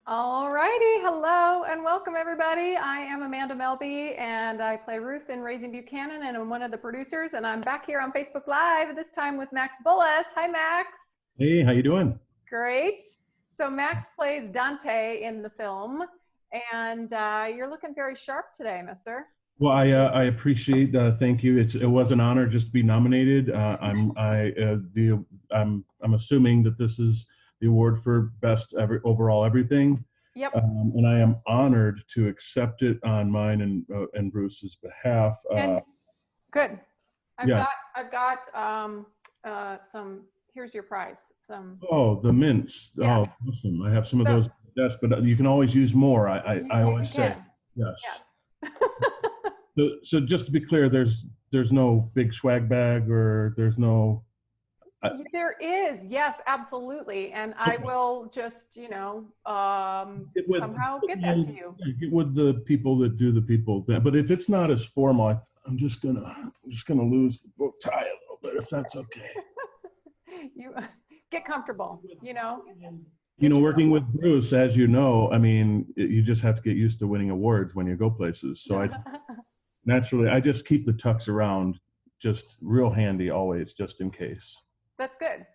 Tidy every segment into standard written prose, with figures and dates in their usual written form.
All righty, hello and welcome everybody. I am Amanda Melby and I play Ruth in Raising Buchanan and I'm one of the producers and I'm back here on Facebook Live, this time with Max Bullis. Hi Max. Hey, how you doing? Great. So Max plays Dante in the film and you're looking very sharp today, mister. Well, I appreciate. Thank you. It was an honor just to be nominated. I'm assuming that this is the award for best overall everything, Yep. and I am honored to accept it on mine and Bruce's behalf. And good. Yeah. I've got some, here's your prize. Some, Oh, the mints. yes. Oh, awesome. I have some of So, those. Yes, but you can always use more. I you always say can. yes. Yes. So just to be clear, there's no big swag bag or there's no. There is, yes, absolutely. And I will just, somehow get that to you. Get with the people that do the people thing. But if it's not as formal, I'm just gonna lose the bow tie a little bit if that's okay. You get comfortable, Working with Bruce, as you know, I mean, you just have to get used to winning awards when you go places. So I just keep the tux around, just real handy always, just in case. That's good.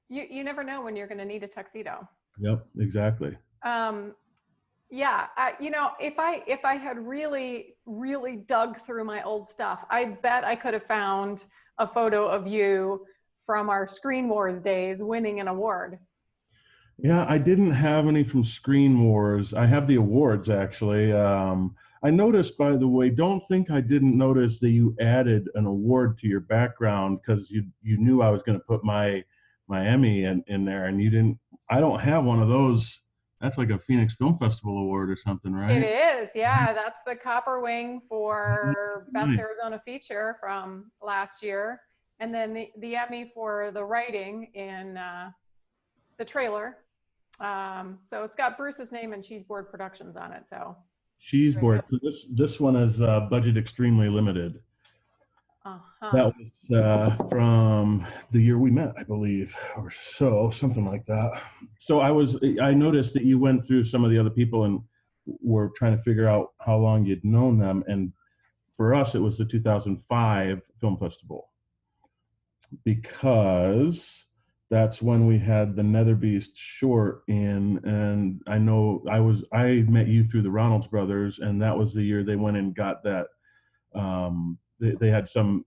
You never know when you're going to need a tuxedo. Yep, exactly. Yeah, if I had really, really dug through my old stuff, I bet I could have found a photo of you from our Screen Wars days winning an award. Yeah, I didn't have any from Screen Wars. I have the awards actually. I noticed, by the way, don't think I didn't notice that you added an award to your background because you knew I was going to put my Emmy in there, and you didn't. I don't have one of those. That's like a Phoenix Film Festival award or something, right? It is, yeah. That's the Copper Wing for Best Arizona Feature from last year, and then the Emmy for the writing in the trailer. So it's got Bruce's name and Cheeseboard Productions on it. So Cheeseboard. So this one is budget extremely limited. That was from the year we met, I believe, or so, something like that. So I noticed that you went through some of the other people and were trying to figure out how long you'd known them. And for us, it was the 2005 Film Festival, because that's when we had the Nether Beast short in, and I met you through the Ronalds brothers, and that was the year they went and got that. They had some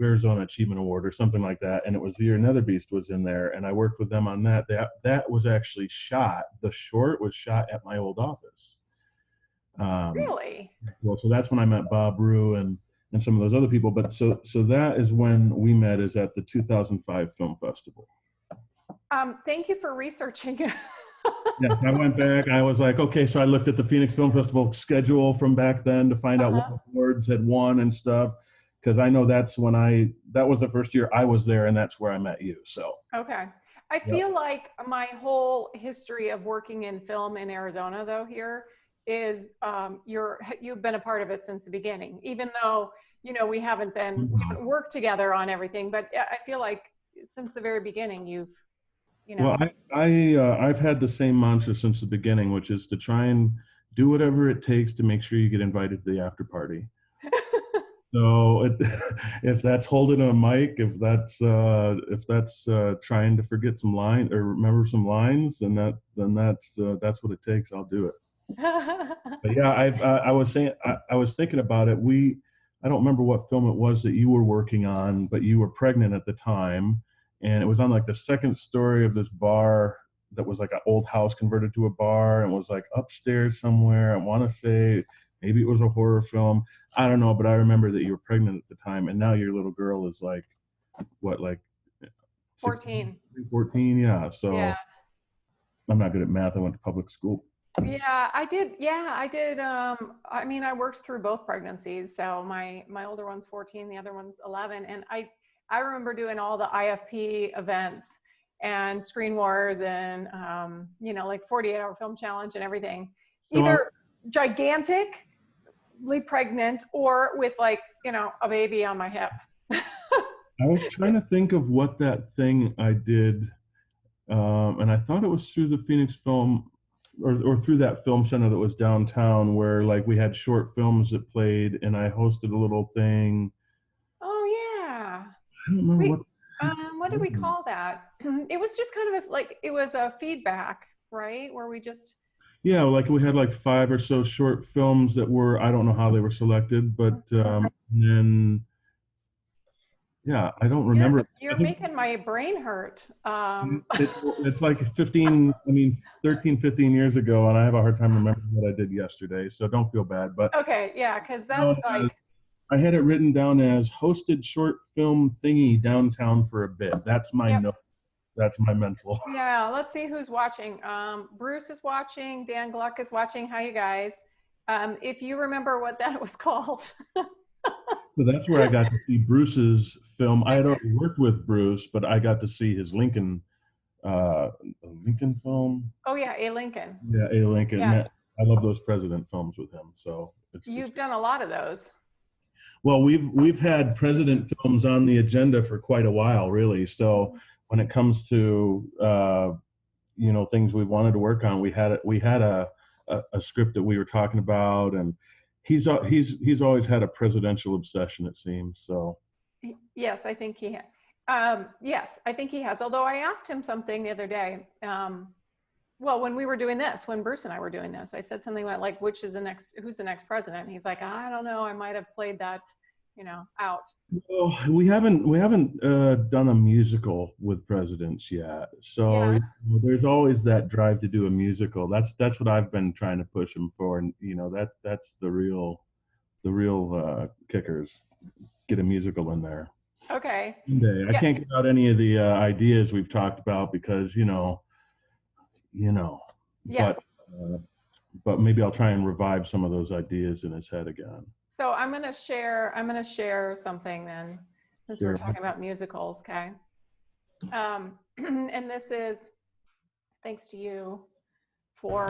Arizona Achievement Award or something like that, and it was the year Nether Beast was in there, and I worked with them on that. That was actually shot. The short was shot at my old office. Really? Well, so that's when I met Bob Rue and some of those other people. But so that is when we met, is at the 2005 Film Festival. Thank you for researching. Yes, I went back. I was like, okay, so I looked at the Phoenix Film Festival schedule from back then to find out what awards had won and stuff, because I know that was the first year I was there, and that's where I met you. So okay, I feel like my whole history of working in film in Arizona, though, here is you've been a part of it since the beginning, even though we haven't worked together on everything, but I feel like since the very beginning Well, I've had the same mantra since the beginning, which is to try and do whatever it takes to make sure you get invited to the after party. So if that's holding a mic, if that's trying to forget some line or remember some lines, then that's what it takes. I'll do it. But yeah, I was thinking about it. I don't remember what film it was that you were working on, but you were pregnant at the time, and it was on like the second story of this bar that was like an old house converted to a bar, and was like upstairs somewhere. I want to say maybe it was a horror film. I don't know, but I remember that you were pregnant at the time, and now your little girl is like, what, like 14. 14? Yeah. So yeah. I'm not good at math. I went to public school. Yeah, I did. Yeah, I did. I mean, I worked through both pregnancies. So my older one's 14, the other one's 11. And I remember doing all the IFP events and Screen Wars and, like 48-hour film challenge and everything. Either gigantically pregnant or with like, a baby on my hip. I was trying to think of what that thing I did, and I thought it was through the Phoenix Film or through that film center that was downtown, where like we had short films that played, and I hosted a little thing. Oh yeah. I don't remember We, what. what did we call that? It was just kind of like, it was a feedback, right? Where we just, Yeah, like we had like 5 or so short films that were, I don't know how they were selected, but then yeah, I don't remember. I you're think making my brain hurt. it's like 15, I mean 13, 15 years ago, and I have a hard time remembering what I did yesterday, so don't feel bad. But Okay, yeah, because no, that's like, I had it written down as hosted short film thingy downtown for a bit. That's my yep. note. That's my mental. Yeah, let's see who's watching. Bruce is watching. Dan Gluck is watching. Hi, you guys. If you remember what that was called. So that's where I got to see Bruce's film. I had already worked with Bruce, but I got to see his Lincoln film. Oh yeah, A Lincoln. Yeah, A Lincoln. Yeah, I love those president films with him. So it's you've just, done a lot of those. well, we've had president films on the agenda for quite a while, really. So when it comes to things we've wanted to work on, we had a script that we were talking about, and he's always had a presidential obsession, it seems. So Yes, I think he has. Yes, I think he has. Although I asked him something the other day. Well, when we were doing this, when Bruce and I were doing this, I said something like, who's the next president? And he's like, I don't know. I might have played that, out. well, we haven't done a musical with presidents yet. So Yeah. there's always that drive to do a musical. That's what I've been trying to push him for, and that's the real kickers. Get a musical in there. Okay. Someday. I Yeah. can't get out any of the ideas we've talked about because Yeah. but but maybe I'll try and revive some of those ideas in his head again. So I'm gonna share something then, since we're Sure. talking about musicals, okay? And this is thanks to you for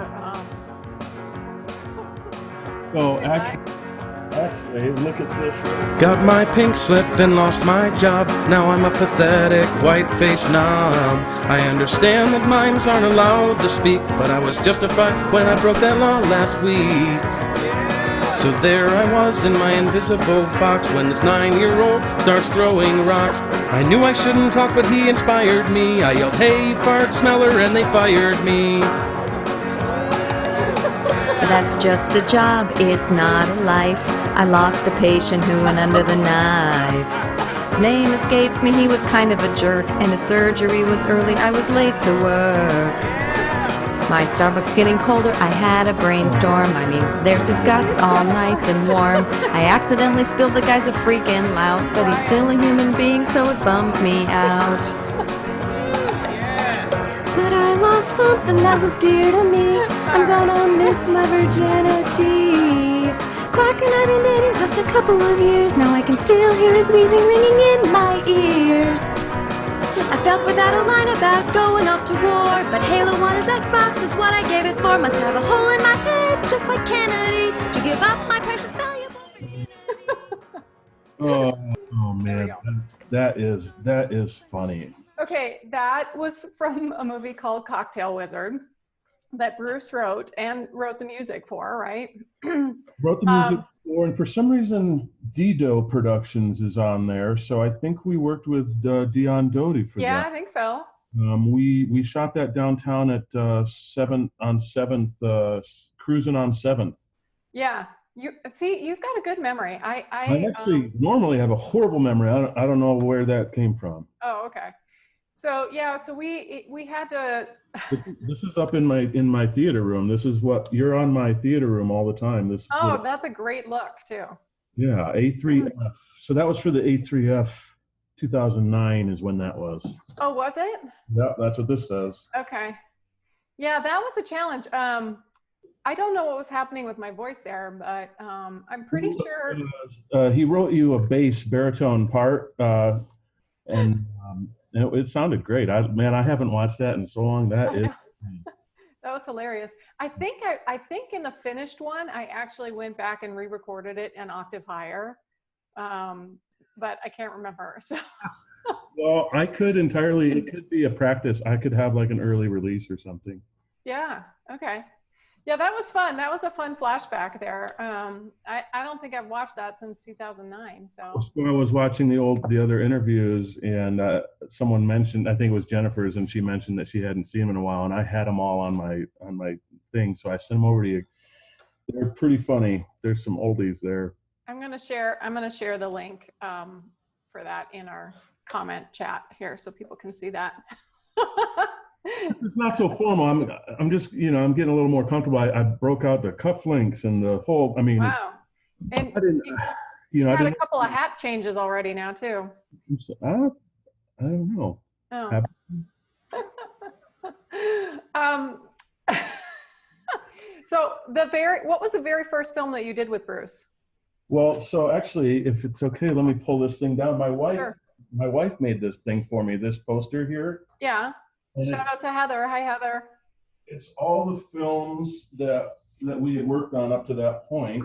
So actually, look at this. Got my pink slip and lost my job. Now I'm a pathetic white-faced knob. I understand that mimes aren't allowed to speak, but I was justified when I broke that law last week. So there I was in my invisible box when this 9-year-old starts throwing rocks. I knew I shouldn't talk, but he inspired me. I yelled, "Hey, fart smeller," and they fired me. That's just a job, it's not a life. I lost a patient who went under the knife. His name escapes me, he was kind of a jerk, and his surgery was early, I was late to work. My Starbucks getting colder, I had a brainstorm. I mean, there's his guts all nice and warm. I accidentally spilled the guy's a freaking lout, but he's still a human being, so it bums me out. But I lost something that was dear to me. I'm gonna miss my virginity. Clark and I've been dating just a couple of years. Now I can still hear his wheezing ringing in my ears. I fell for that old line about going off to war, but Halo on his Xbox is what I gave it for. Must have a hole in my head, just like Kennedy, to give up my precious valuable virginity. Oh man, that is funny. Okay, that was from a movie called Cocktail Wizard that Bruce wrote the music for, right? Wrote the music for, and for some reason Dido Productions is on there, so I think we worked with Dion Doty for Yeah, that. I think so. We shot that downtown at 7th on 7th, cruising on 7th. Yeah, you've got a good memory. I actually normally have a horrible memory. I don't know where that came from. Oh, okay. So yeah, so we had to. This is up in my theater room. This is what you're on my theater room all the time. That's a great look too. Yeah, A3F. So that was for the A3F. 2009 is when that was. Oh, was it? Yeah, that's what this says. Okay. Yeah, that was a challenge. I don't know what was happening with my voice there, but I'm pretty sure. He wrote you a bass baritone part, and it sounded great. I haven't watched that in so long. That was hilarious. I think in the finished one, I actually went back and re-recorded it an octave higher, but I can't remember. So. Well, it could be a practice. I could have like an early release or something. Yeah. Okay. Yeah, that was fun. That was a fun flashback there. I don't think I've watched that since 2009. So I was watching the other interviews, and someone mentioned, I think it was Jennifer's, and she mentioned that she hadn't seen them in a while, and I had them all on my thing, so I sent them over to you. They're pretty funny. There's some oldies there. I'm gonna share the link for that in our comment chat here, so people can see that. It's not so formal. I'm just, I'm getting a little more comfortable. I broke out the cufflinks and the whole. I mean, Wow. And I didn't, you had a couple of hat changes already now too. I don't know. Oh. So what was the very first film that you did with Bruce? Well, so actually, if it's okay, let me pull this thing down. Sure. My wife made this thing for me, this poster here. Yeah. Shout out to Heather. Hi, Heather. It's all the films that we had worked on up to that point.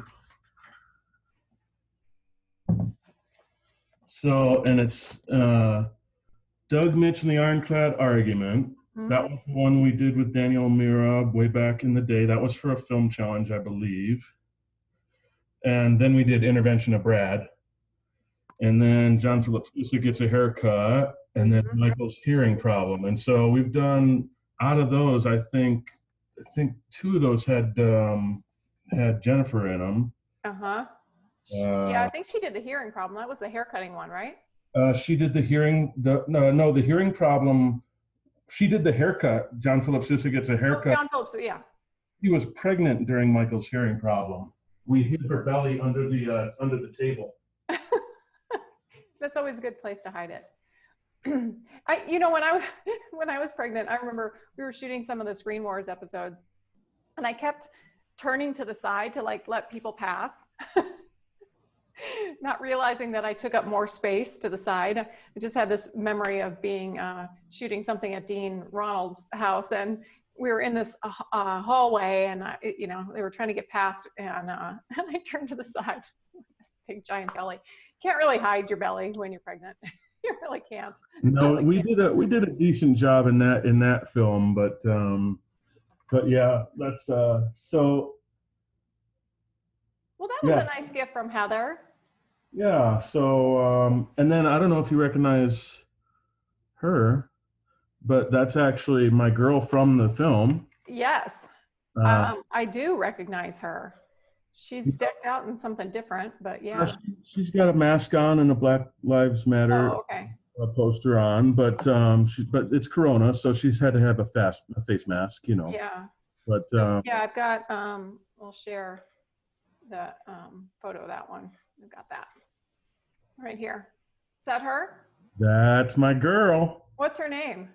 So, and it's Doug Mitch and the Ironclad Argument. Mm-hmm. That was the one we did with Daniel Mira way back in the day. That was for a film challenge, I believe. And then we did Intervention of Brad. And then John Philip Sousa Gets a Haircut. And then Michael's Hearing Problem. And so we've done, out of those, I think two of those had Jennifer in them. Uh-huh. Yeah, I think she did the Hearing Problem. That was the haircutting one, right? She did the Hearing Problem. She did the haircut. John Philip Sousa Gets a Haircut. Oh, John Philip, yeah. She was pregnant during Michael's Hearing Problem. We hid her belly under the table. That's always a good place to hide it. When I was pregnant, I remember we were shooting some of the Screen Wars episodes, and I kept turning to the side to let people pass, not realizing that I took up more space to the side. I just had this memory of being shooting something at Dean Ronald's house, and we were in this hallway, and they were trying to get past, and I turned to the side, this big giant belly. Can't really hide your belly when you're pregnant. You really can't. No, we did a decent job in that film, but yeah, that's so. Well, that was a nice gift from Heather. Yeah. So and then I don't know if you recognize her, but that's actually my girl from the film. Yes, I do recognize her. She's decked out in something different, but yeah. She's got a mask on and a Black Lives Matter poster on, but it's Corona, so she's had to have a face mask, Yeah. But yeah, I've got. We'll share the photo of that one. I've got that right here. Is that her? That's my girl. What's her name?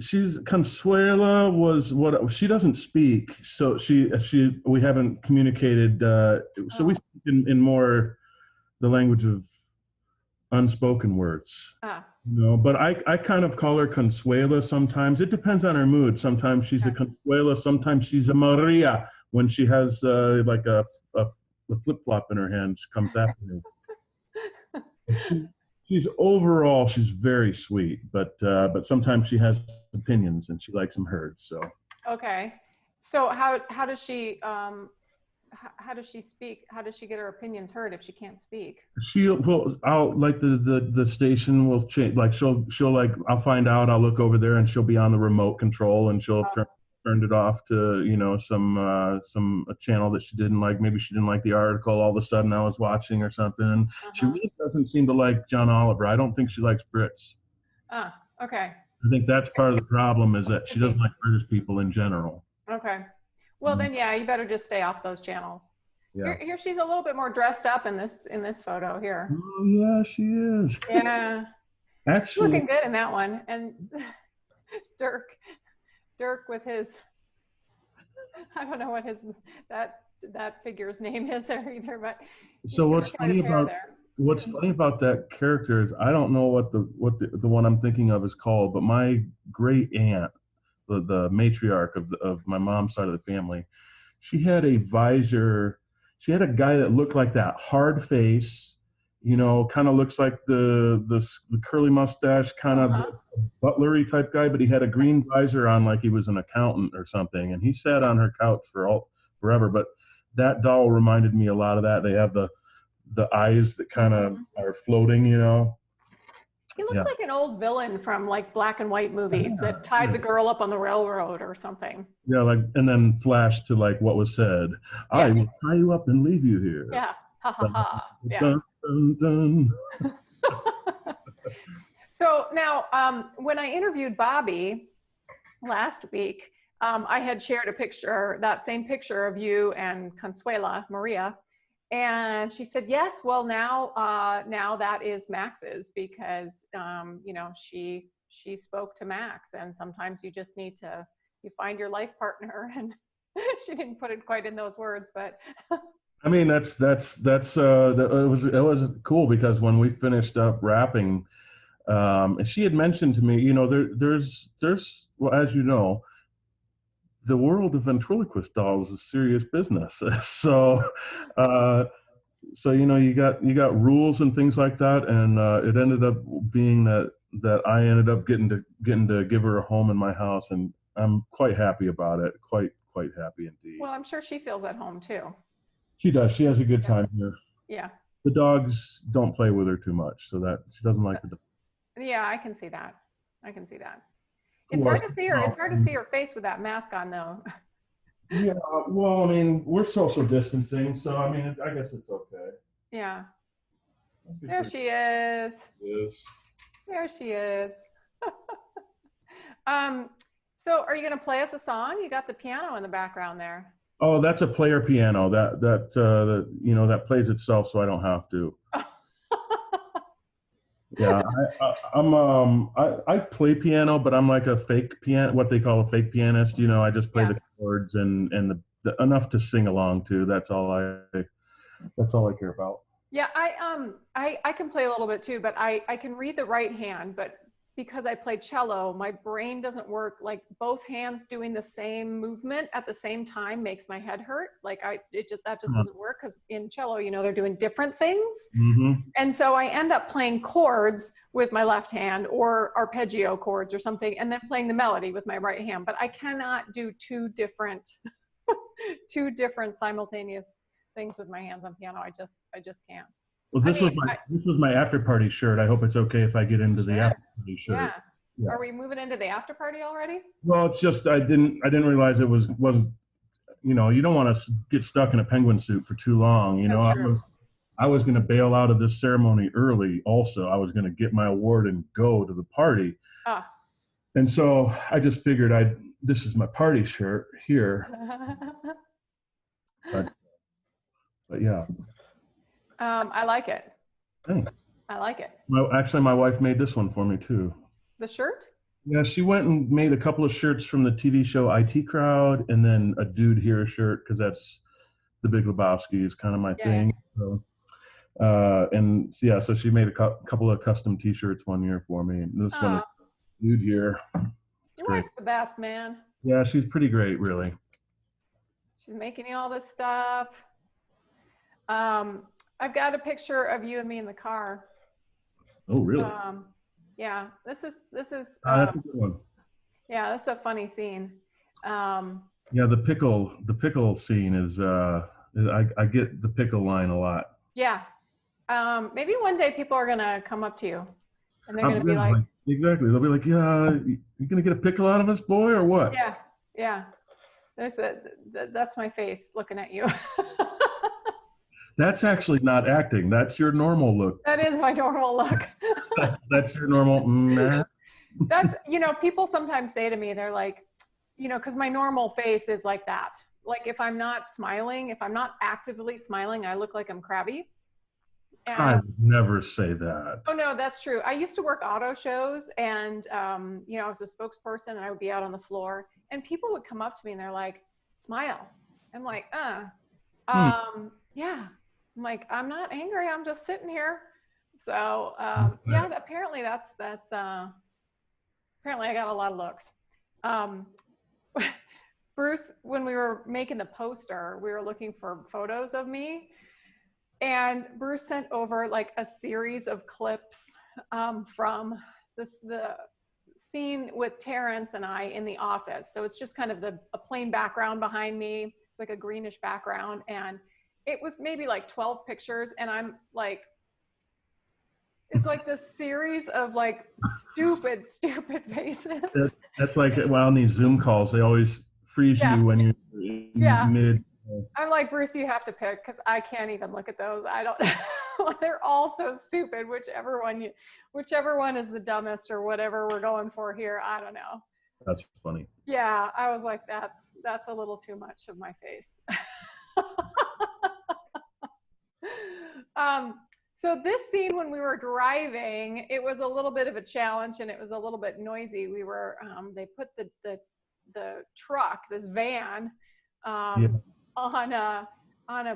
She's Consuela was what she doesn't speak, so we haven't communicated. So we speak in more the language of unspoken words. But I kind of call her Consuela sometimes. It depends on her mood. Sometimes she's a Consuela, sometimes she's a Maria when she has like a flip-flop in her hand. She comes after me. She's very sweet, but sometimes she has opinions and she likes them heard. So okay, so how does she speak? How does she get her opinions heard if she can't speak? I'll like the station will change. Like she'll like I'll find out. I'll look over there and she'll be on the remote control and she'll turned it off to a channel that she didn't like. Maybe she didn't like the article all of a sudden I was watching or something. She really doesn't seem to like John Oliver. I don't think she likes Brits. Okay. I think that's part of the problem is that she doesn't like British people in general. Okay. Well then, yeah, you better just stay off those channels. Yeah. Here she's a little bit more dressed up in this photo here. Oh yeah, she is. Yeah. Actually, she's looking good in that one. And Dirk with his, I don't know what that figure's name is there either, but so what's funny about that character is I don't know what the one I'm thinking of is called, but my great aunt, the matriarch of my mom's side of the family, she had a visor. She had a guy that looked like that, hard face, you know, kind of looks like the curly mustache, kind of butlery type guy, but he had a green visor on like he was an accountant or something. And he sat on her couch forever. But that doll reminded me a lot of that. They have the eyes that kind of are floating, you know. He looks like an old villain from like black and white movies that tied the girl up on the railroad or something. Yeah, like, and then flash to like what was said. I will tie you up and leave you here. Yeah. Ha ha ha. Yeah. Dun, dun, dun. So now, when I interviewed Bobby last week, I had shared a picture, that same picture of you and Consuela Maria. And she said, yes, well, now that is Max's because, you know, she spoke to Max, and sometimes you just need to, you find your life partner. And she didn't put it quite in those words, but. I mean, it was cool because when we finished up rapping, she had mentioned to me, you know, there's, well, as you know, the world of ventriloquist dolls is serious business. So you know, you got rules and things like that, and it ended up being that I ended up getting to give her a home in my house, and I'm quite happy about it. Quite happy indeed. Well, I'm sure she feels at home too. She does. She has a good time here. Yeah. The dogs don't play with her too much, so that she doesn't like the dogs. Yeah, I can see that. It's hard to see her. It's hard to see her face with that mask on, though. Yeah, well, I mean, we're social distancing, so I mean, I guess it's okay. Yeah. There she is. Yes. There she is. So are you going to play us a song? You got the piano in the background there. Oh, that's a player piano. That you know, that plays itself, so I don't have to. Yeah, I play piano, but I'm like a fake piano, what they call a fake pianist. You know, I just play the chords and the enough to sing along to. That's all I care about. Yeah, I can play a little bit too, but I can read the right hand, but because I play cello, my brain doesn't work. Like both hands doing the same movement at the same time makes my head hurt. Like that just doesn't work, because in cello, you know, they're doing different things. Mm-hmm. And so I end up playing chords with my left hand, or arpeggio chords or something, and then playing the melody with my right hand. But I cannot do two different simultaneous things with my hands on piano. I just can't. Well, this was my after party shirt. I hope it's okay if I get into the after party shirt. Yeah. Are we moving into the after party already? Well, it's just I didn't realize it wasn't. You know, you don't want to get stuck in a penguin suit for too long. You know, I was going to bail out of this ceremony early. Also, I was going to get my award and go to the party. And so I just figured this is my party shirt here. But yeah. I like it. Thanks. I like it. Actually, my wife made this one for me too. The shirt? Yeah, she went and made a couple of shirts from the TV show IT Crowd, and then a Dude Here shirt, because that's The Big Lebowski is kind of my thing. So, so she made a couple of custom T-shirts one year for me. And this one is Dude Here. Your wife's the best, man. Yeah, she's pretty great, really. She's making you all this stuff. I've got a picture of you and me in the car. Oh, really? Yeah, this is that's a good one. Yeah, that's a funny scene. Yeah, the pickle scene is I get the pickle line a lot. Yeah. Maybe one day people are gonna come up to you and they're gonna be like, exactly. They'll be like, yeah, you gonna get a pickle out of us, boy, or what? Yeah. That's my face looking at you. That's actually not acting. That's your normal look. That is my normal look. that's your normal. That's, you know, people sometimes say to me, they're like, you know, because my normal face is like that. Like if I'm not smiling, if I'm not actively smiling, I look like I'm crabby. And, I would never say that. Oh no, that's true. I used to work auto shows, and you know, I was a spokesperson, and I would be out on the floor, and people would come up to me and they're like, "Smile." I'm like, yeah. I'm like, I'm not angry. I'm just sitting here. So yeah, apparently that's apparently I got a lot of looks. Bruce, when we were making the poster, we were looking for photos of me. And Bruce sent over like a series of clips from the scene with Terrence and I in the office. So it's just kind of a plain background behind me. It's like a greenish background. And it was maybe like 12 pictures. And I'm like, it's like this series of like stupid faces. That's like, well, on these Zoom calls, they always freeze you when you're in mid. I'm like, Bruce, you have to pick because I can't even look at those. I don't. They're all so stupid. Whichever one is the dumbest or whatever we're going for here. I don't know. That's funny. Yeah, I was like, that's a little too much of my face. So this scene when we were driving, it was a little bit of a challenge and it was a little bit noisy. We were, they put the truck, this van,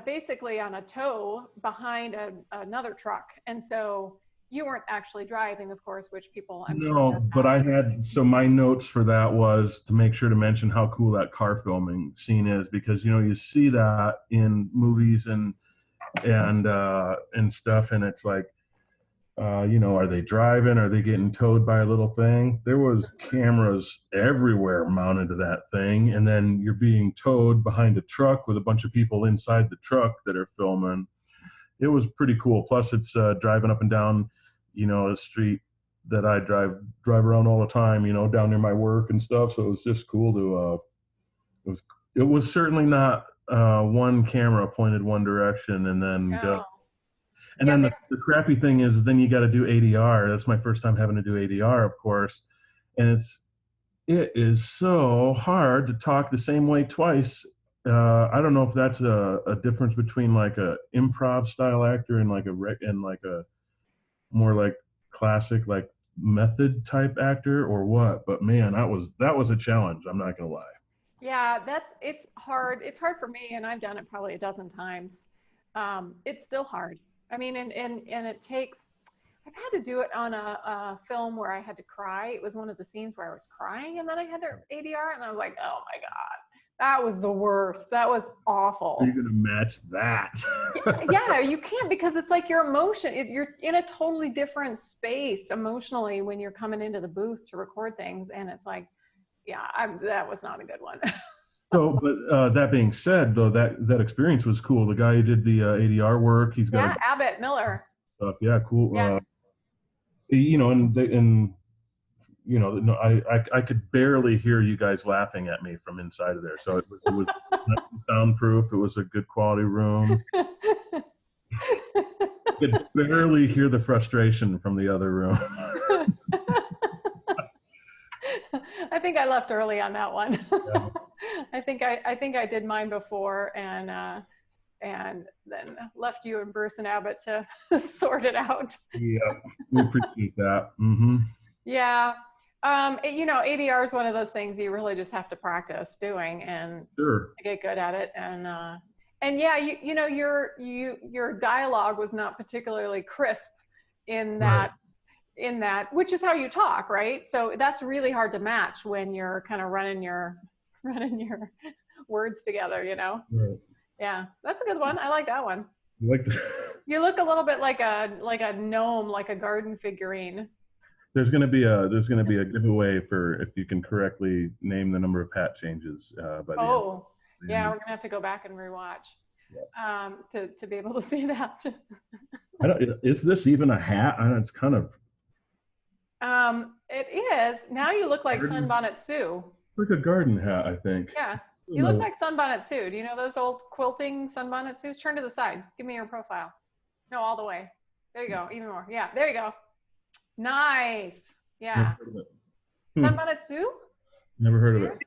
basically on a tow behind another truck. And so you weren't actually driving, of course, which people, I'm sure. But I had, so my notes for that was to make sure to mention how cool that car filming scene is, because, you know, you see that in movies and stuff, and it's like, you know, are they driving? Are they getting towed by a little thing? There was cameras everywhere mounted to that thing, and then you're being towed behind a truck with a bunch of people inside the truck that are filming. It was pretty cool. Plus, it's driving up and down, you know, a street that I drive around all the time, you know, down near my work and stuff. So it was just cool to. It was certainly not one camera pointed one direction and then go. And then the crappy thing is then you got to do ADR. That's my first time having to do ADR, of course. And it is so hard to talk the same way twice. I don't know if that's a difference between like a improv style actor and like a more like classic like method type actor or what. But man, that was a challenge. I'm not gonna lie. Yeah, it's hard. It's hard for me, and I've done it probably a dozen times. It's still hard. I mean, and it takes. I've had to do it on a film where I had to cry. It was one of the scenes where I was crying, and then I had to ADR, and I was like, oh my god, that was the worst. That was awful. Are you gonna match that? Yeah, you can't, because it's like your emotion. You're in a totally different space emotionally when you're coming into the booth to record things, and it's like. Yeah, that was not a good one. So, but that being said, though, that experience was cool. The guy who did the ADR work, he's got Abbott Miller stuff. Yeah, cool. Yeah. You know, and you know, no, I could barely hear you guys laughing at me from inside of there. So it was soundproof. It was a good quality room. I could barely hear the frustration from the other room. I think I left early on that one. Yeah. I think I did mine before and then left you and Bruce and Abbott to sort it out. Yeah, we appreciate that. Mm-hmm. Yeah. You know, ADR is one of those things you really just have to practice doing and get good at it. And yeah, you know, your dialogue was not particularly crisp in that. Right. In that, which is how you talk, right? So that's really hard to match when you're kind of running your words together, you know? Right. Yeah, that's a good one. I like that one. You look a little bit like a gnome, like a garden figurine. There's gonna be a giveaway for if you can correctly name the number of hat changes by the end. Yeah, we're gonna have to go back and rewatch to be able to see that. Is this even a hat? It's kind of. It is. Now you look like Sunbonnet Sue. Like a garden hat, I think. Yeah, you look like Sunbonnet Sue. Do you know those old quilting Sunbonnet Sues? Turn to the side. Give me your profile. No, all the way. There you go. Even more. Yeah, there you go. Nice. Yeah. Sunbonnet Sue? Never heard of it.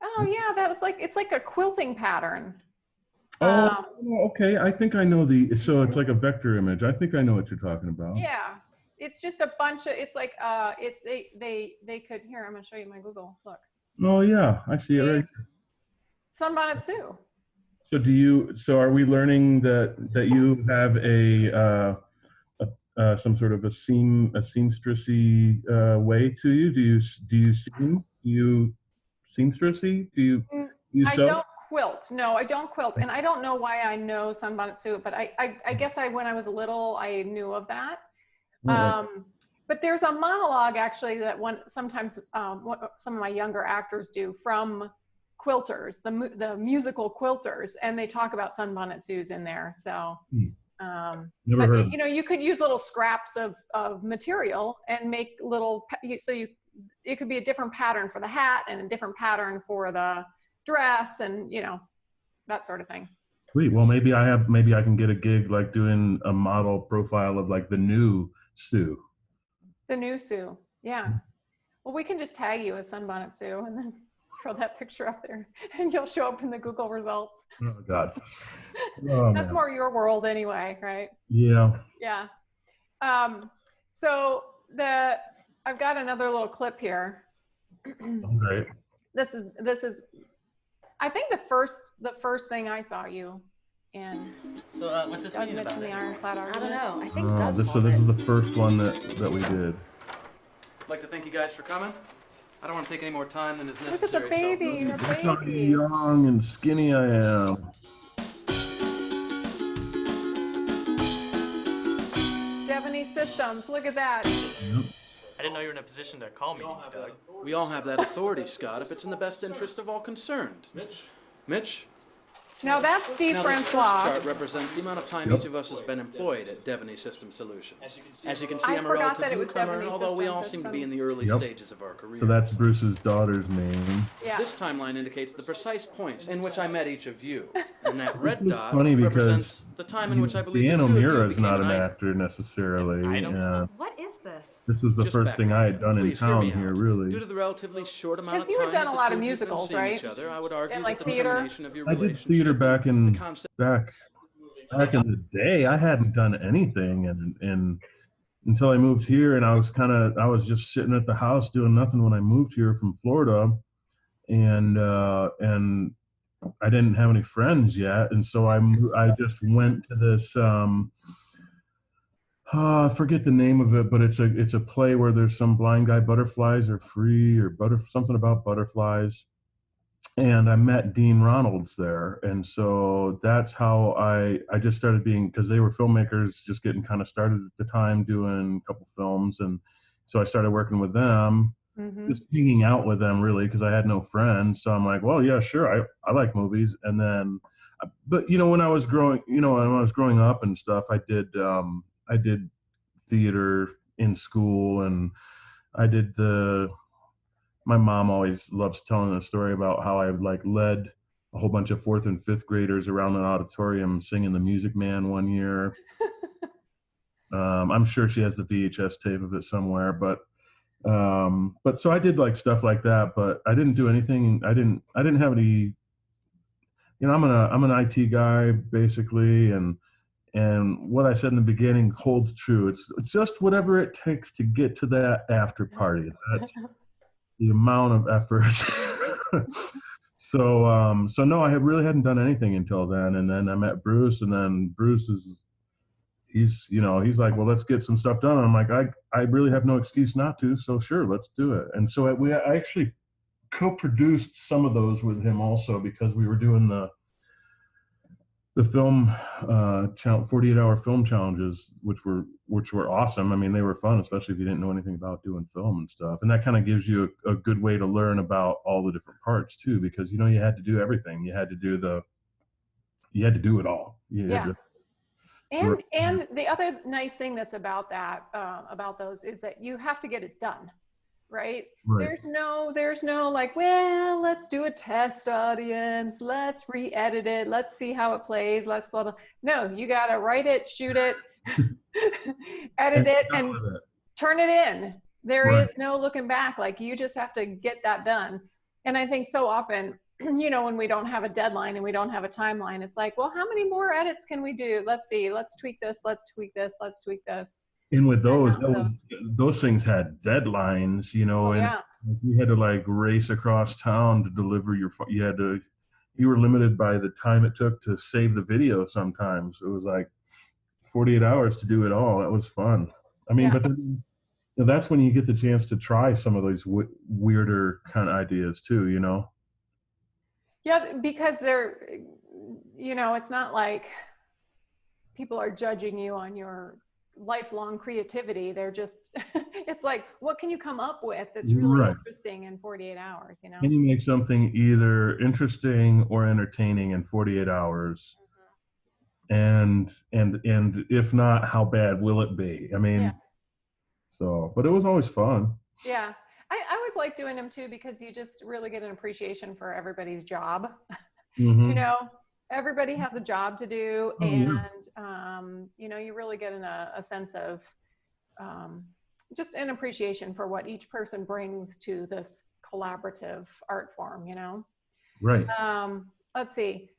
Oh yeah, that was it's like a quilting pattern. Oh, okay. I think I know so it's like a vector image. I think I know what you're talking about. Yeah. It's just a bunch of, it's like, they could, here, I'm going to show you my Google, look. Oh yeah, I see it right here. Sunbonnet Sue. So are we learning that you have some sort of a seamstressy way to you? Do you seam? Do you seamstressy? Do you I sew? don't quilt. No, I don't quilt. And I don't know why I know Sunbonnet Sue, but I guess when I was little, I knew of that. But there's a monologue actually that sometimes some of my younger actors do from quilters, the musical quilters, and they talk about Sunbonnet Sue's in there. So, Never heard. you know, you could use little scraps of material and make little, it could be a different pattern for the hat and a different pattern for the dress, and you know, that sort of thing. Sweet. Well, maybe I can get a gig like doing a model profile of like the new Sue. The new Sue. Yeah. Well, we can just tag you as Sunbonnet Sue and then throw that picture up there and you'll show up in the Google results. Oh God. Oh, That's man. more your world anyway, right? Yeah. Yeah. So I've got another little clip here. Great. This is I think the first thing I saw you in. So what's this meeting about? The Ironclad I Argument. don't know. I think Doug So this is the first one that we did. I'd like to thank you guys for coming. I don't want to take any more time than is Look at the necessary. baby, So your That's how baby. young and skinny I am. 70 systems. Look at that. I didn't know you were in a position to call meetings, Doug. we all have that authority, Scott, if it's in the best interest of all concerned. Mitch? Now that's Steve Now, this first Francois. chart represents the amount of time each of us has been employed at Devaney System Solutions. As you can see, I I'm a forgot that relative it was newcomer, Devaney although we all Systems. seem to be in the early Yep. stages of our careers. So that's Bruce's daughter's name. Yeah. This timeline indicates the precise points in which I met each of you, and that red It's dot funny represents the time in which I believe the Deanna two of you Mira is became not an an item. actor necessarily. Item? And What is this? this was the Just first thing I had done in Please hear town me here, out. really. Due to the relatively short amount of Because time you had done that a the lot two of of you have been musicals, seeing right? each other, I would argue And, like, that the theater? termination of your I did relationship, theater back the in concept back in the day. I hadn't done anything, and until I moved here, and I was just sitting at the house doing nothing when I moved here from Florida, and I didn't have any friends yet, and so I just went to this. I forget the name of it, but it's a play where there's some blind guy. Butterflies are free, or something about butterflies. And I met Dean Ronalds there, and so that's how I just started because they were filmmakers just getting kind of started at the time, doing a couple films, and so I started working with them, just hanging out with them really because I had no friends. So I'm like, well, yeah, sure, I like movies. And then, but when I was growing up and stuff, I did theater in school, and I did my mom always loves telling the story about how I like led a whole bunch of 4th and 5th graders around an auditorium singing The Music Man one year. I'm sure she has the VHS tape of it somewhere, but so I did like stuff like that, but I didn't do anything. I didn't have any, I'm an IT guy basically. And what I said in the beginning holds true. It's just whatever it takes to get to that after party. That's the amount of effort. So no, I really hadn't done anything until then. And then I met Bruce, and then Bruce he's like, well, let's get some stuff done. And I'm like, I really have no excuse not to. So sure, let's do it. And so I actually co-produced some of those with him also, because we were doing the film 48-hour film challenges, which were awesome. I mean, they were fun, especially if you didn't know anything about doing film and stuff. And that kind of gives you a good way to learn about all the different parts too, because you had to do everything. You had to do it all. And the other nice thing that's about that, about those, is that you have to get it done, right? There's no like, well, let's do a test audience, let's re-edit it, let's see how it plays, let's blah blah. No, you gotta write it, shoot it, edit it, and turn it in. There is no looking back. Like, you just have to get that done. And I think so often, when we don't have a deadline and we don't have a timeline, it's like, well, how many more edits can we do? Let's see, let's tweak this, let's tweak this, let's tweak this. And with those things had deadlines, and you had to like race across town to deliver you were limited by the time it took to save the video. Sometimes it was like 48 hours to do it all. That was fun. I mean, but then, that's when you get the chance to try some of those weirder kind of ideas too, Yeah, because they're, it's not like people are judging you on your lifelong creativity. They're just, it's like, what can you come up with that's really Right. interesting in 48 hours, Can you make something either interesting or entertaining in 48 hours? And if not, how bad will it be? I mean, Yeah. so, but it was always fun. Yeah. I always like doing them too, because you just really get an appreciation for everybody's job. Mm-hmm. Everybody has a job to do, Oh, and yeah. you really get a sense of just an appreciation for what each person brings to this collaborative art form. Right. Let's see.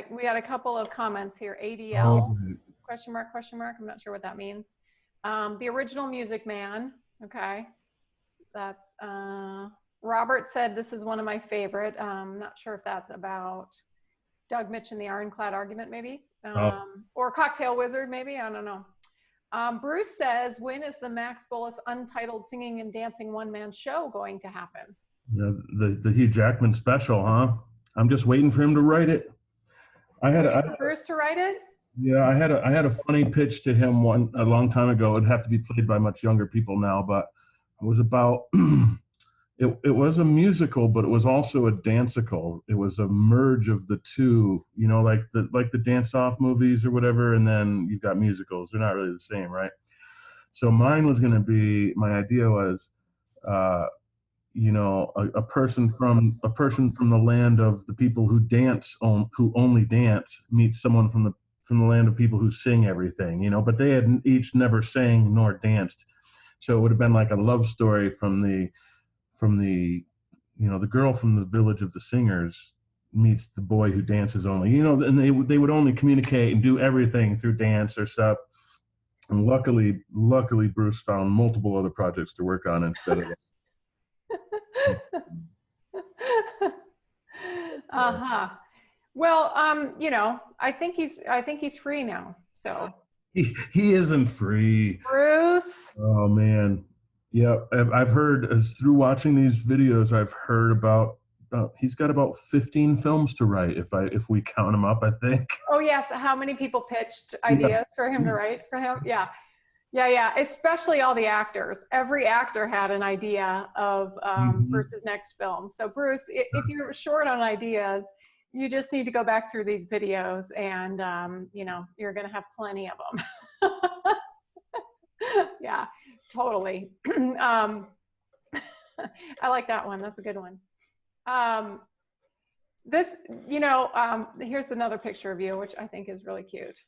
We got a couple of comments here. ADL Oh, question mark. I'm not sure what that means. The original Music Man. Okay, that's Robert said this is one of my favorite. Not sure if that's about Doug Mitch and the Ironclad Argument, maybe, or Cocktail Wizard, maybe. I don't know. Bruce says, when is the Max Bullis Untitled Singing and Dancing one-man show going to happen? yeah, the Hugh Jackman special, huh? I'm just waiting for him to write it. Bruce to write it? Yeah, I had a funny pitch to him a long time ago. It'd have to be played by much younger people now, but it was about it was a musical, but it was also a dancical. It was a merge of the two, like the dance-off movies or whatever, and then you've got musicals. They're not really the same, right? So mine was going to be, my idea was, a person from the land of the people who who only dance meets someone from the land of people who sing everything, but they had each never sang nor danced. So it would have been like a love story from the the girl from the village of the singers meets the boy who dances only, and they would only communicate and do everything through dance or stuff. And luckily Bruce found multiple other projects to work on instead of Well, I think he's free now. So he isn't free. Bruce. Oh man. Yeah, I've heard, through watching these videos, I've heard about he's got about 15 films to write if we count them up, I think. Oh yes, how many people pitched ideas for him to write for him? Yeah. Especially all the actors. Every actor had an idea of Bruce's next film. So Bruce, if you're short on ideas, you just need to go back through these videos, and you're going to have plenty of them. Yeah, totally. I like that one. That's a good one. Here's another picture of you, which I think is really cute.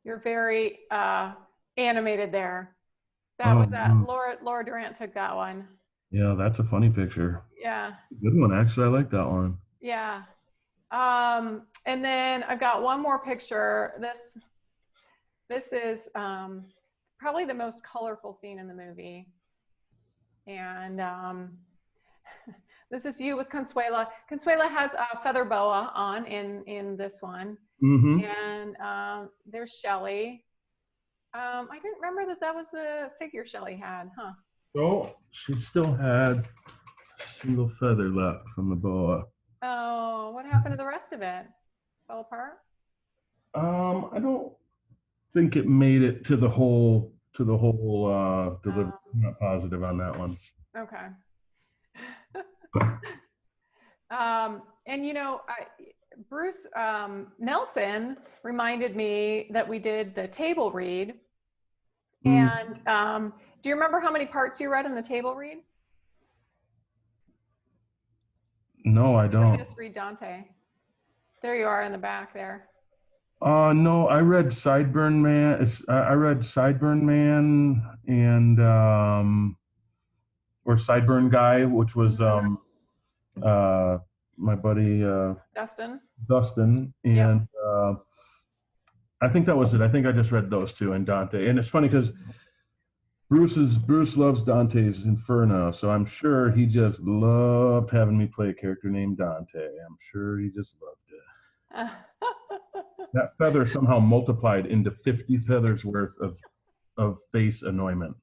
You're very animated there. That was that. Laura Durant took that one. Yeah, that's a funny picture. Yeah. Good one, actually. I like that one. Yeah. And then I've got one more picture. This is probably the most colorful scene in the movie. And this is you with Consuela. Consuela has a feather boa on in this one. Mm-hmm. And there's Shelley. I didn't remember that was the figure Shelley had, huh? Oh, she still had a single feather left from the boa. Oh, what happened to the rest of it? Fell apart? I don't think it made it to the whole delivery. I'm not positive on that one. Okay. Bruce Nelson reminded me that we did the table read. And do you remember how many parts you read in the table read? No, I don't. Just read Dante. There you are in the back there. No, I read Sideburn Man. I read Sideburn Man and or Sideburn Guy, which was my buddy Dustin, and yep. I think that was it. I think I just read those two and Dante. And it's funny because Bruce loves Dante's Inferno, so I'm sure he just loved having me play a character named Dante. I'm sure he just loved it. That feather somehow multiplied into 50 feathers worth of face annoyment.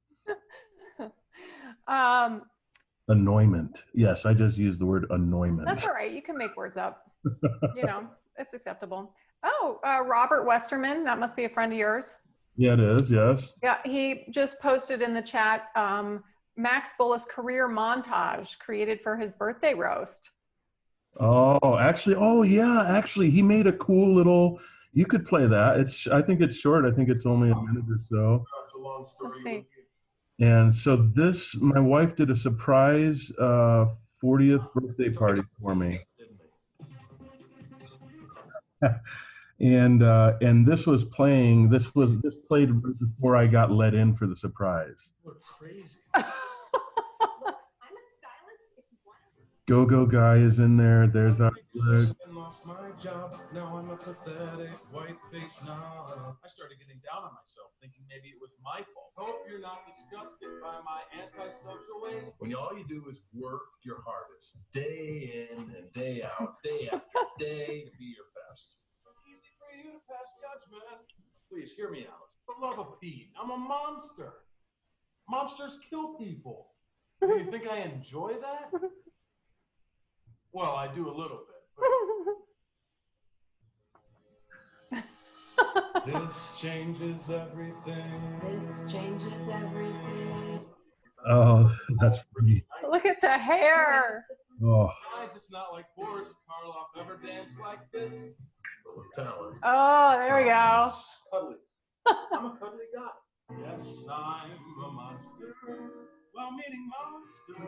Annoyment. Yes, I just used the word annoyment. That's all right. You can make words up. You know, it's acceptable. Oh, Robert Westerman. That must be a friend of yours. Yeah, it is. Yes. Yeah, he just posted in the chat, Max Bullis career montage created for his birthday roast. Oh, actually, oh yeah, actually, he made a cool little. You could play that. I think it's short. I think it's only a minute or so. Let's see. And so my wife did a surprise 40th birthday party for me. And this was playing. This played before I got let in for the surprise. Crazy. Go-Go Guy is in there. There's our. Lost my job. Now I'm a pathetic white-faced knob. I started getting down on myself, thinking maybe it was my fault. Hope you're not disgusted by my antisocial ways. When all you do is work your hardest, day in and day out, day after day, to be your best. Easy for you to pass judgment. Please hear me out. For the love of Pete, I'm a monster. Monsters kill people. Do you think I enjoy that? Well, I do a little bit. But... This changes everything. This changes everything. Oh, that's pretty. Look at the hair. Oh, I just not like Boris Karloff ever danced like this. Talent. Oh, there we go. Cuddly. I'm a cuddly guy. Yes, I'm a monster. Well-meaning monster.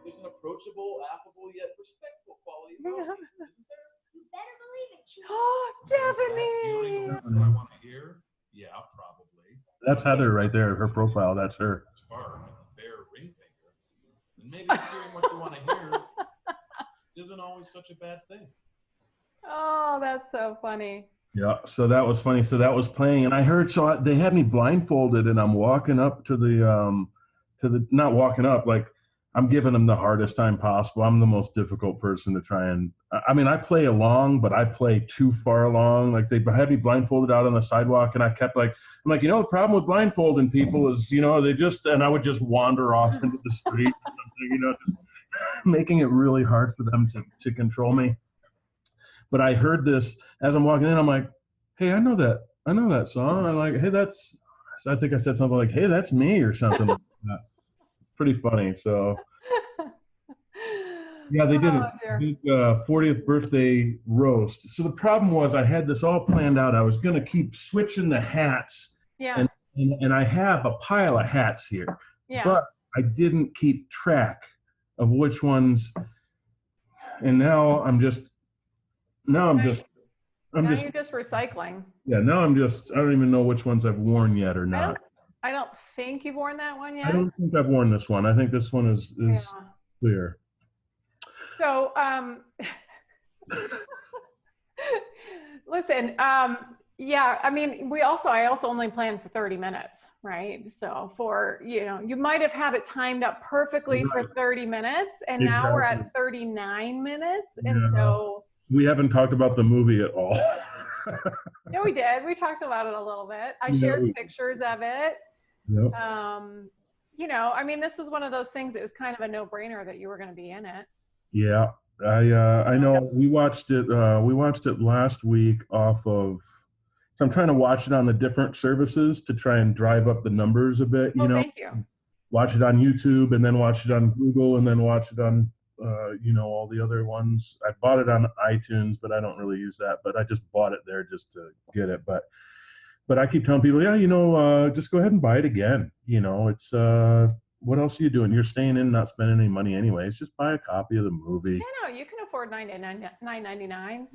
There's an approachable, affable, yet respectful quality about me, isn't there? You better believe it, Chief. Oh, Hearing Stephanie. what I want to hear? Yeah, probably. that's Heather right there. Her profile. That's her. Spark and a bare ring finger. And maybe hearing what you want to hear isn't always such a bad thing. Oh, that's so funny. Yeah. So that was funny. So that was playing, and I heard. So they had me blindfolded, and I'm walking up to the not walking up, like I'm giving them the hardest time possible. I'm the most difficult person to try and. I mean, I play along, but I play too far along. Like they had me blindfolded out on the sidewalk, and I kept like, I'm like, the problem with blindfolding people is, they just, and I would just wander off into the street, just making it really hard for them to control me. But I heard this as I'm walking in. I'm like, hey, I know that song. I'm like, hey, I think I said something like, hey, that's me or something like that. Pretty funny. So yeah, they did a big 40th birthday roast. So the problem was I had this all planned out. I was going to keep switching the hats. Yeah. And I have a pile of hats here. Yeah. But I didn't keep track of which ones. And now I'm just you're just recycling. Yeah, now I don't even know which ones I've worn yet or not. I don't think you've worn that one yet. I don't think I've worn this one. I think this one is clear. So, listen, yeah, I mean, I also only planned for 30 minutes, right? So you might have had it timed up perfectly for 30 minutes, and now we're at 39 minutes. And so we haven't talked about the movie at all. No, we did. We talked about it a little bit. I shared pictures of it. Yep. I mean, this was one of those things. It was kind of a no-brainer that you were going to be in it. Yeah, I know. We watched it. We watched it last week off of. So I'm trying to watch it on the different services to try and drive up the numbers a bit. Thank you. Watch it on YouTube, and then watch it on Google, and then watch it on all the other ones. I bought it on iTunes, but I don't really use that. But I just bought it there just to get it. But I keep telling people, just go ahead and buy it again. It's what else are you doing? You're staying in, not spending any money anyways. Just buy a copy of the movie. Yeah, no, you can afford $9.99, $6.99,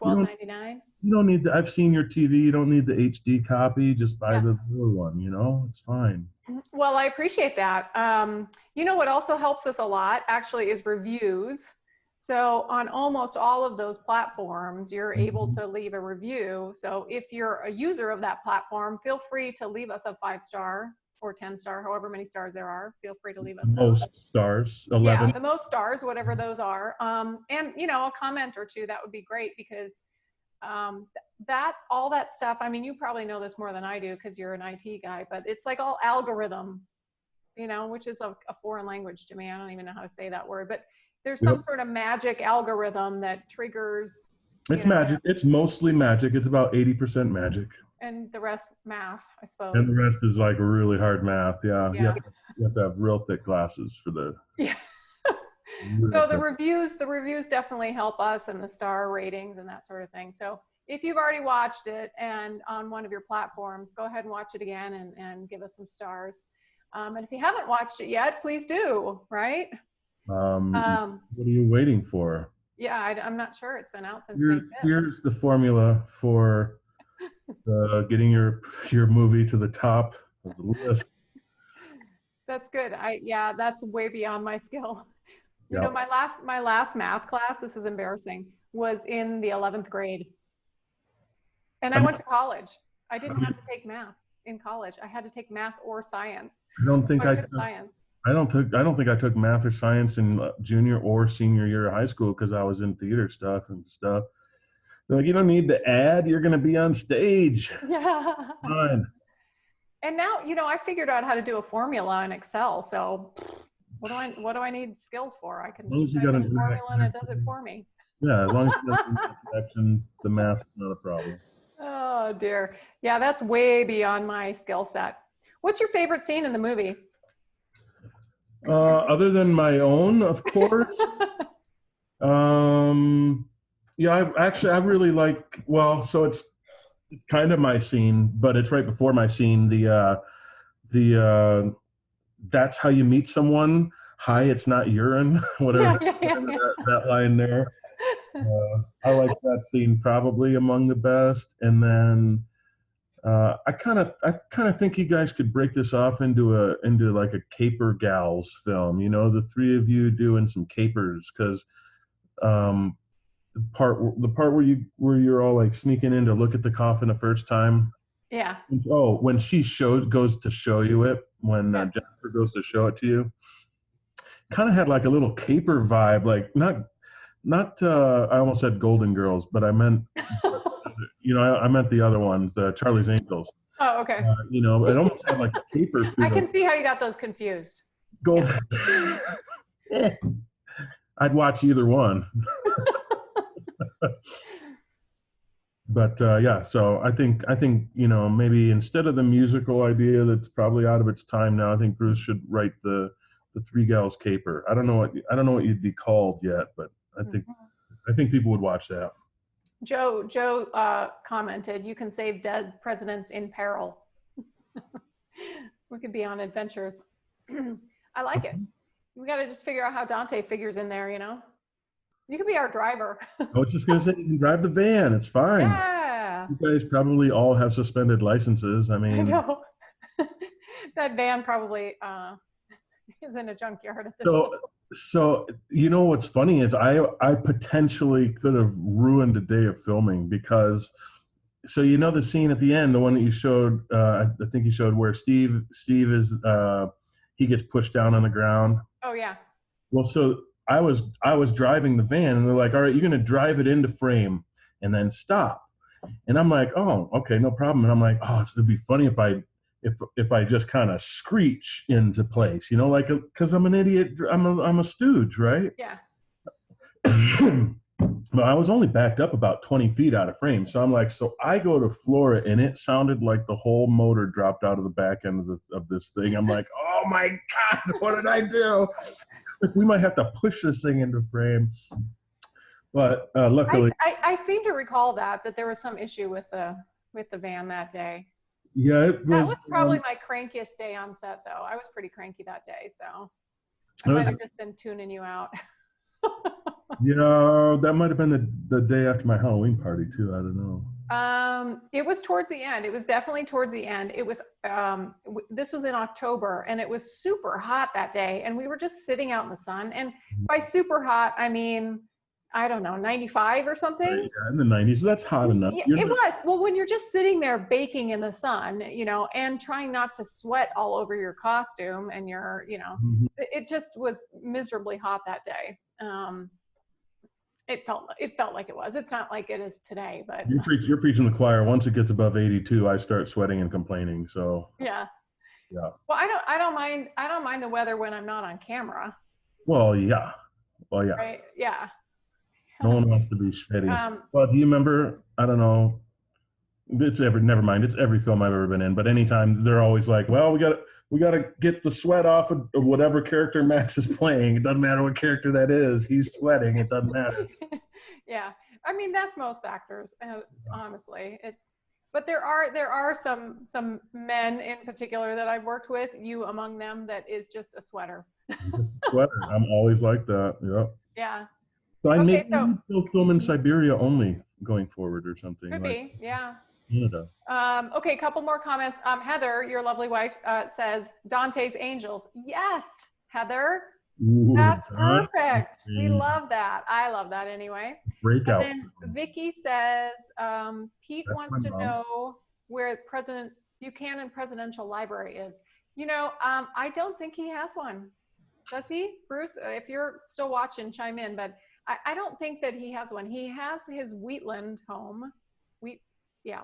$12.99. You don't need I've seen your TV. You don't need the HD copy. Just buy the blue one. It's fine. Well, I appreciate that. What also helps us a lot actually is reviews. So on almost all of those platforms, you're able to leave a review. So if you're a user of that platform, feel free to leave us a 5-star or 10-star, however many stars there are. Feel free to leave us most stars, 11. Yeah, the most stars, whatever those are. And a comment or two, that would be great, because all that stuff, I mean, you probably know this more than I do because you're an IT guy, but it's like all algorithm you know, which is a foreign language to me. I don't even know how to say that word, but there's some sort of magic algorithm that triggers. It's magic. It's mostly magic. It's about 80% magic. And the rest math, I suppose. And the rest is like really hard math. Yeah. Yeah. You have to have real thick glasses for the. Yeah. So the reviews definitely help us, and the star ratings and that sort of thing. So if you've already watched it and on one of your platforms, go ahead and watch it again and give us some stars. And if you haven't watched it yet, please do, right? What are you waiting for? Yeah, I'm not sure. It's been out since Here's the formula for getting your movie to the top of the list. That's good. That's way beyond my skill. You Yep. know, my last math class, this is embarrassing, was in the 11th grade. And I went to college. I didn't have to take math in college. I had to take math or science. I don't think I took science. I don't think I took math or science in junior or senior year of high school because I was in theater stuff. They're like, you don't need to add. You're going to be on stage. Yeah. Fine. And now, you know, I figured out how to do a formula in Excel. So what do I need skills for? I can As long as you type got in an a formula and it does it for me. Yeah, as long as you got an connection, the math is not a problem. Oh dear. Yeah, that's way beyond my skill set. What's your favorite scene in the movie? Other than my own, of course. Yeah, I really like. Well, so it's kind of my scene, but it's right before my scene. The that's how you meet someone. Hi, it's not urine. Whatever that line there. I like that scene probably among the best. And then I kind of think you guys could break this off into like a caper gals film. You know, the three of you doing some capers, because the part where you're all like sneaking in to look at the coffin the first time. Yeah. Oh, when she goes to show you it, when Jennifer goes to show it to you, kind of had like a little caper vibe, like not I almost said Golden Girls, but I meant I meant the other ones, Charlie's Angels. Oh, okay. You know, it almost had like a caper feel. I can see how you got those confused. Golden. Yeah. I'd watch either one. But yeah, so I think maybe instead of the musical idea that's probably out of its time now, I think Bruce should write the Three Gals Caper. I don't know what you'd be called yet, but I think people would watch that. Joe commented, "You can save dead presidents in peril." We could be on adventures. I like it. We got to just figure out how Dante figures in there. You know, you could be our driver. I was just gonna say, you can drive the van. It's fine. Yeah. You guys probably all have suspended licenses. I mean, I know. That van probably is in a junkyard at this point. So you know what's funny is I potentially could have ruined a day of filming, because so you know the scene at the end, the one that you showed, I think you showed, where Steve is he gets pushed down on the ground. Oh yeah. Well, so I was driving the van, and they're like, all right, you're gonna drive it into frame and then stop. And I'm like, oh, okay, no problem. And I'm like, oh, it'd be funny if I just kind of screech into place, you know, like, because I'm an idiot, I'm a stooge, right? Yeah. But I was only backed up about 20 feet out of frame, so I'm like, so I go to floor it, and it sounded like the whole motor dropped out of the back end of this thing. I'm like, oh my God, what did I do? We might have to push this thing into frame. But luckily, I seem to recall that there was some issue with the van that day. Yeah, that was probably my crankiest day on set, though. I was pretty cranky that day, so I might have just been tuning you out. Yeah, that might have been the day after my Halloween party too. I don't know. It was towards the end. It was definitely towards the end. It was this was in October, and it was super hot that day, and we were just sitting out in the sun. And by super hot, I mean, I don't know, 95 or something. Yeah, in the 90s. That's hot enough. Yeah, it was. Well, when you're just sitting there baking in the sun, you know, and trying not to sweat all over your costume, and it just was miserably hot that day. It felt like it was. It's not like it is today, but you're preaching the choir. Once it gets above 82, I start sweating and complaining. So yeah. Yeah. Well, I don't mind the weather when I'm not on camera. Well, yeah. Right? Yeah. No one wants to be shitty. Um, Well, do you remember? I don't know. Never mind. It's every film I've ever been in. But anytime they're always like, well, we got to get the sweat off of whatever character Max is playing. It doesn't matter what character that is. He's sweating. It doesn't matter. yeah. I mean, that's most actors, honestly. But there are some men in particular that I've worked with, you among them, that is just a sweater. Just a sweater. I'm always like that. Yep. Yeah. So I Okay, maybe we'll film in Siberia only going forward or something. Could like be, yeah. Canada. Okay, a couple more comments. Heather, your lovely wife, says Dante's Angels. Yes, Heather. Ooh, That's Dante. perfect. We love that. I love that anyway. Breakout. And then Vicky says, Pete That's wants my to mom. know where President Buchanan Presidential Library is. I don't think he has one. Does he? Bruce, if you're still watching, chime in. But I don't think that he has one. He has his Wheatland home.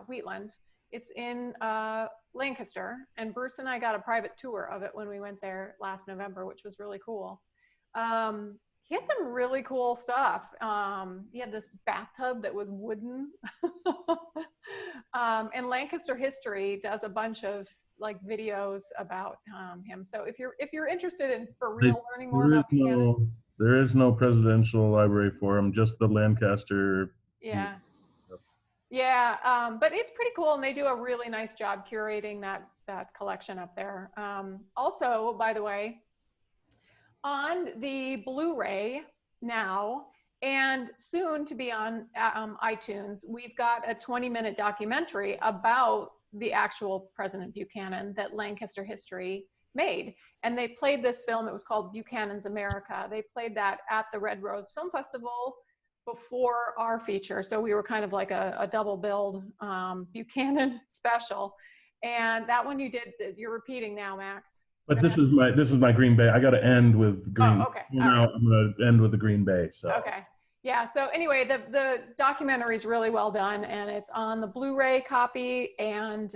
Wheatland. It's in Lancaster. And Bruce and I got a private tour of it when we went there last November, which was really cool. He had some really cool stuff. He had this bathtub that was wooden. And Lancaster History does a bunch of like videos about him. So if you're interested in for real learning more about Buchanan, There is no presidential library for him, just the Lancaster. yeah. Yeah, but it's pretty cool, and they do a really nice job curating that collection up there. Also, by the way, on the Blu-ray now, and soon to be on iTunes, we've got a 20-minute documentary about the actual President Buchanan that Lancaster History made. And they played this film, it was called Buchanan's America. They played that at the Red Rose Film Festival before our feature. So we were kind of like a double billed Buchanan special. And that one you're repeating now, Max. But this is my Green Bay. I got to end with Green. Oh, okay. Now I'm going to end with the Green Bay. So. Okay. Yeah. So anyway, the documentary is really well done, and it's on the Blu-ray copy, and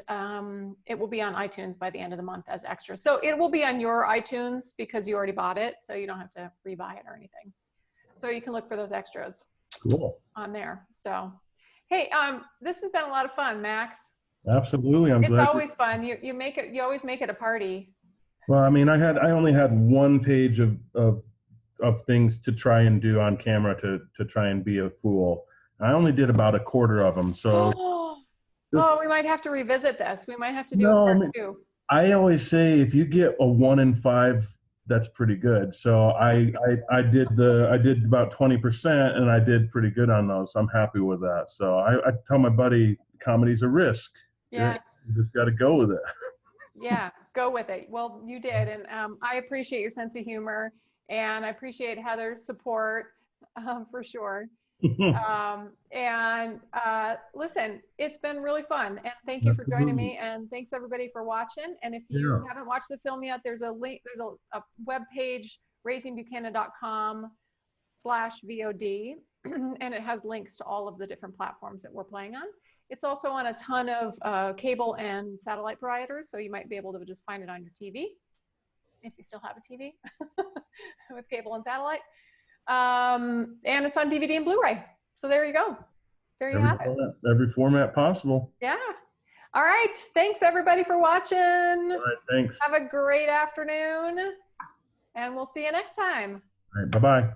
it will be on iTunes by the end of the month as extra. So it will be on your iTunes because you already bought it, so you don't have to rebuy it or anything. So you can look for those extras. Cool. On there. So, hey, this has been a lot of fun, Max. Absolutely. It's always fun. You always make it a party. Well, I mean, I only had one page of things to try and do on camera to try and be a fool. I only did about a quarter of them. So we might have to revisit this. We might have to do a part two. I always say if you get a 1 in 5, that's pretty good. So I did about 20%, and I did pretty good on those. So I'm happy with that. So I tell my buddy, comedy's a risk. Yeah. You just got to go with it. Yeah, go with it. Well, you did. And I appreciate your sense of humor, and I appreciate Heather's support for sure. Listen, it's been really fun, and thank you for joining me, and thanks everybody for watching. And if you haven't watched the film yet, there's a link, there's a web page, raisingbuchanan.com/VOD, and it has links to all of the different platforms that we're playing on. It's also on a ton of cable and satellite providers, so you might be able to just find it on your TV if you still have a TV with cable and satellite. And it's on DVD and Blu-ray. So there you go. There you have it. Every format possible. Yeah. All right. Thanks everybody for watching. All right. Thanks. Have a great afternoon, and we'll see you next time. All right. Bye-bye.